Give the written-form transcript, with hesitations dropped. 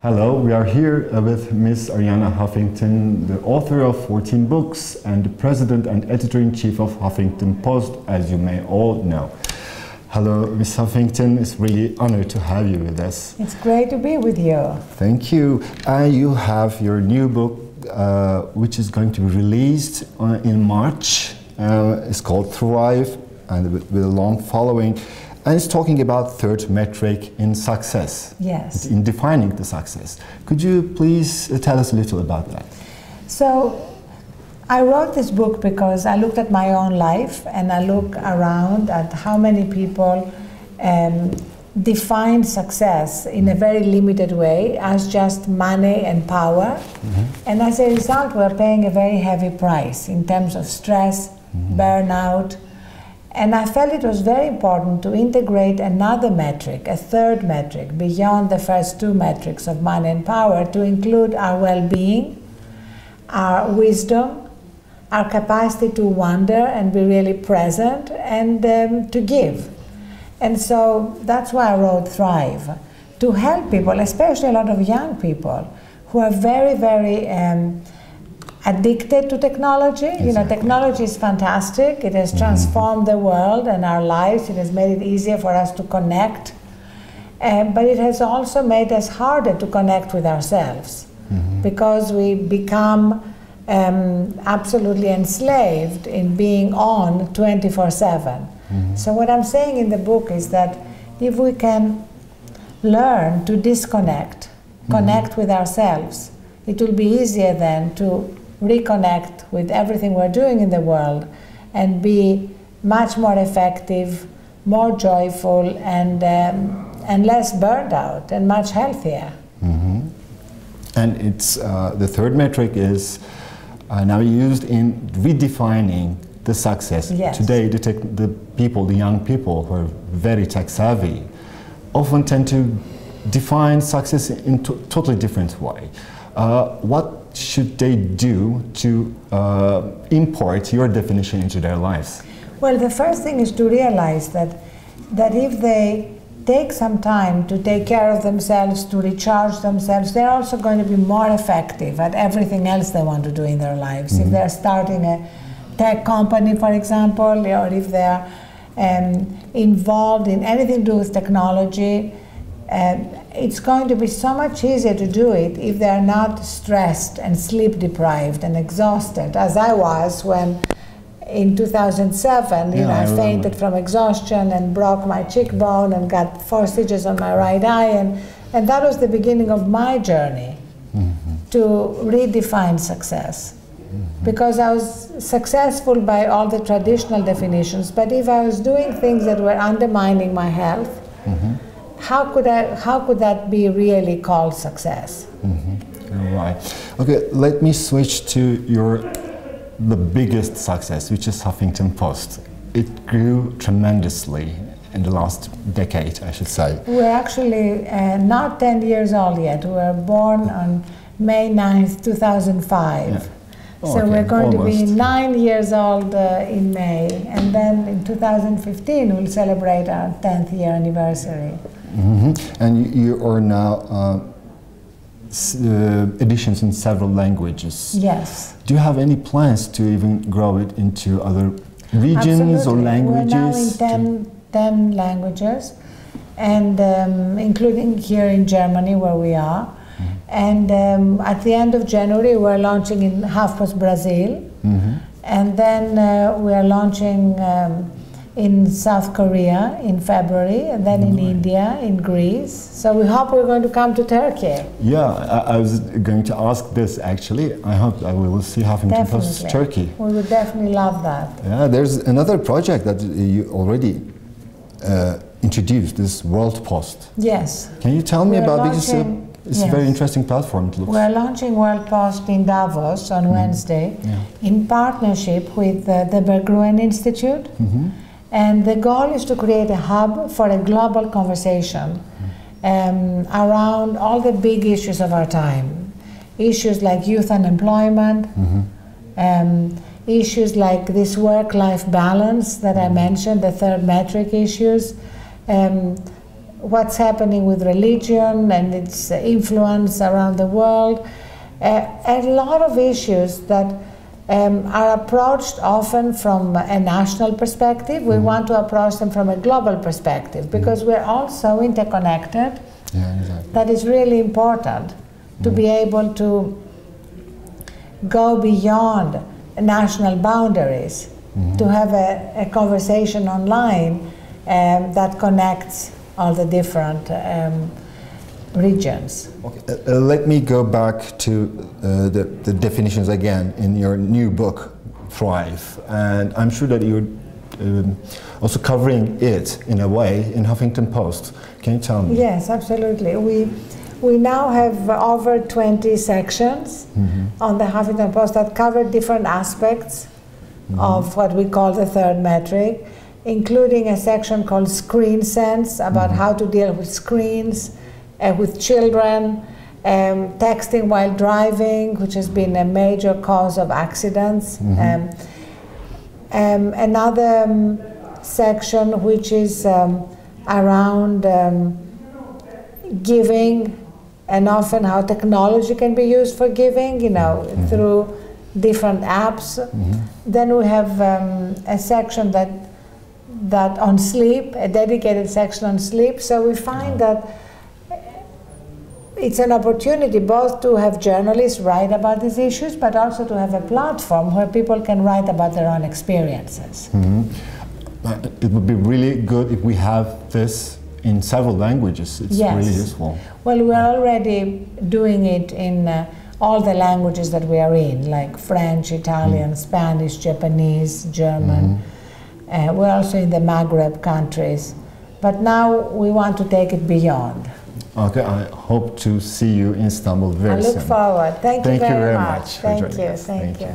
Hello, we are here with Miss Arianna Huffington, the author of 14 books and the president and editor-in-chief of Huffington Post, as you may all know. Hello, Miss Huffington. It's really an honor to have you with us. It's great to be with you. Thank you. You have your new book, which is going to be released in March. It's called Thrive, and with a long following. And it's talking about third metric in success. Yes. In defining the success. Could you please tell us a little about that? So, I wrote this book because I looked at my own life and I look around at how many people define success in a very limited way as just money and power. And as a result, we're paying a very heavy price in terms of stress, burnout. And I felt it was very important to integrate another metric, a third metric, beyond the first two metrics of money and power, to include our well-being, our wisdom, our capacity to wonder and be really present, and to give. And so that's why I wrote Thrive, to help people, especially a lot of young people, who are very, very addicted to technology. Exactly. You know, technology is fantastic. It has transformed the world and our lives. It has made it easier for us to connect. But it has also made us harder to connect with ourselves because we become absolutely enslaved in being on 24/7. So what I'm saying in the book is that if we can learn to disconnect, connect with ourselves, it will be easier then to reconnect with everything we're doing in the world and be much more effective, more joyful, and less burned out and much healthier. And it's the third metric is now used in redefining the success. Yes. Today, the people, the young people who are very tech savvy, often tend to define success in a totally different way. What should they do to import your definition into their lives? Well, the first thing is to realize that if they take some time to take care of themselves, to recharge themselves, they're also going to be more effective at everything else they want to do in their lives. If they're starting a tech company, for example, or if they're involved in anything to do with technology, it's going to be so much easier to do it if they're not stressed and sleep deprived and exhausted, as I was when in 2007, I fainted from exhaustion and broke my cheekbone and got 4 stitches on my right eye, and that was the beginning of my journey to redefine success. Because I was successful by all the traditional definitions, but if I was doing things that were undermining my health, how could that be really called success? Right. Okay, let me switch to the biggest success, which is Huffington Post. It grew tremendously in the last decade, I should say. We're actually not 10 years old yet. We were born on May 9th, 2005. Yeah. So we're going to be 9 years old in May, and then in 2015 we'll celebrate our 10th year anniversary. And you are now editions in several languages. Yes. Do you have any plans to even grow it into other regions or languages? We're now in 10 languages, and including here in Germany where we are. And at the end of January we're launching in HuffPost Brazil, and then we are launching in South Korea in February, and then in India, in Greece. So we hope we're going to come to Turkey. Yeah, I was going to ask this actually. I hope that we will see Huffington Post Turkey. We would definitely love that. Yeah, there's another project that you already introduced, this WorldPost. Yes. Can you tell me about it? Because it's a very interesting platform, it looks. We're launching WorldPost in Davos on Wednesday in partnership with the Berggruen Institute. And the goal is to create a hub for a global conversation around all the big issues of our time. Issues like youth unemployment, issues like this work-life balance that I mentioned, the third metric issues, what's happening with religion and its influence around the world. A lot of issues that are approached often from a national perspective. We want to approach them from a global perspective because we're all so interconnected. Yeah, exactly. That is really important to be able to go beyond national boundaries, to have a conversation online that connects all the different regions. Okay. Let me go back to the definitions again in your new book, Thrive. And I'm sure that you're also covering it in a way in Huffington Post. Can you tell me? Yes, absolutely. We now have over 20 sections on the Huffington Post that cover different aspects of what we call the third metric, including a section called Screen Sense, about how to deal with screens, with children, texting while driving, which has been a major cause of accidents. Another section which is around giving, and often how technology can be used for giving, you know, through different apps. Then we have a section that on sleep, a dedicated section on sleep. So we find that it's an opportunity both to have journalists write about these issues, but also to have a platform where people can write about their own experiences. It would be really good if we have this in several languages. It's really useful. Well, we're already doing it in all the languages that we are in, like French, Italian, Spanish, Japanese, German. We're also in the Maghreb countries. But now we want to take it beyond. Okay, I hope to see you in Istanbul very soon. I look forward. Thank you very much. Thank you. Thank you.